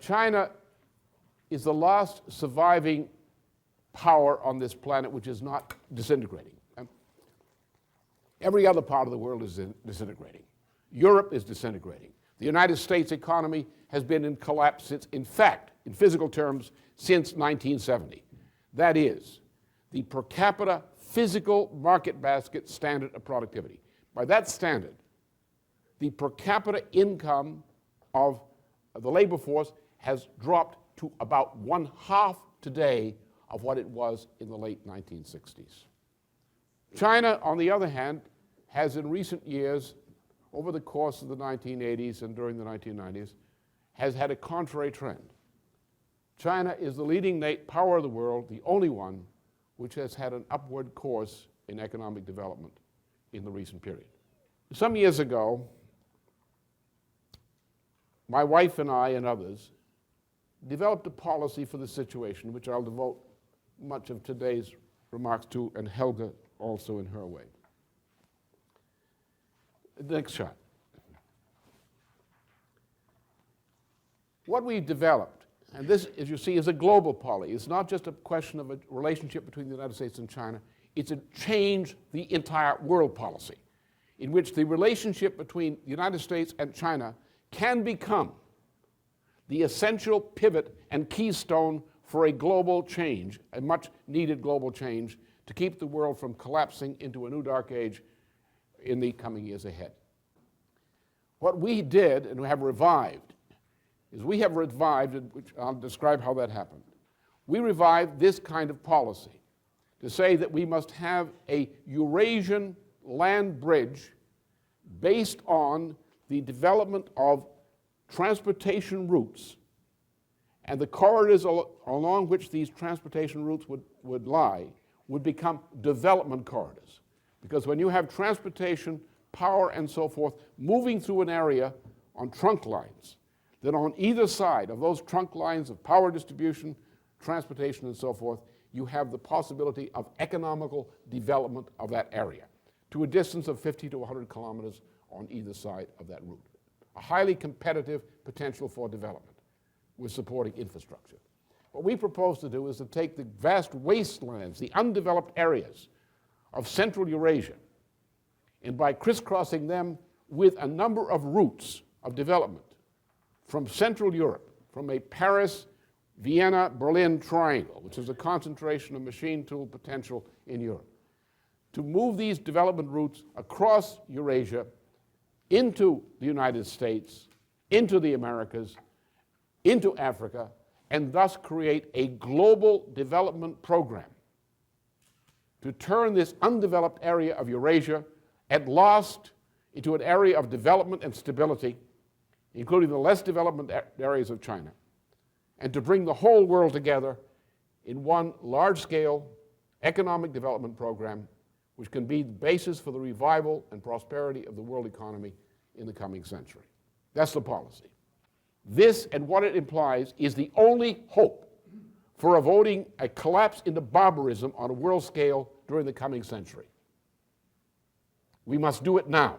China is the last surviving power on this planet which is not disintegrating. Every other part of the world is disintegrating. Europe is disintegrating. The United States economy has been in collapse since, in fact, in physical terms, since 1970. That is, the per capita physical market basket standard of productivity. By that standard, the per capita income of the labor force has dropped to about 1/2 today of what it was in the late 1960s. China, on the other hand, has in recent years, over the course of the 1980s and during the 1990s, has had a contrary trend. China is the leading power of the world, the only one which has had an upward course in economic development in the recent period. Some years ago, my wife and I and others developed a policy for the situation, which I'll devote much of today's remarks to, and Helga also in her way. The next chart. What we developed, and this, as you see, is a global policy. It's not just a question of a relationship between the United States and China. It's a change the entire world policy, in which the relationship between the United States and China can become the essential pivot and keystone for a global change, a much needed global change, to keep the world from collapsing into a new dark age in the coming years ahead. What we did and have revived is which I'll describe how that happened. We revived this kind of policy to say that we must have a Eurasian land bridge based on the development of transportation routes and the corridors along which these transportation routes would lie would become development corridors. Because when you have transportation, power, and so forth moving through an area on trunk lines, then on either side of those trunk lines of power distribution, transportation, and so forth, you have the possibility of economical development of that area to a distance of 50 to 100 kilometers on either side of that route. A highly competitive potential for development with supporting infrastructure. What we propose to do is to take the vast wastelands, the undeveloped areas of Central Eurasia, and by crisscrossing them with a number of routes of development from Central Europe, from a Paris, Vienna, Berlin triangle, which is a concentration of machine tool potential in Europe, to move these development routes across Eurasia into the United States, into the Americas, into Africa, and thus create a global development program to turn this undeveloped area of Eurasia at last into an area of development and stability, including the less developed areas of China, and to bring the whole world together in one large-scale economic development program which can be the basis for the revival and prosperity of the world economy in the coming century. That's the policy. This and what it implies is the only hope for avoiding a collapse into barbarism on a world scale during the coming century. We must do it now.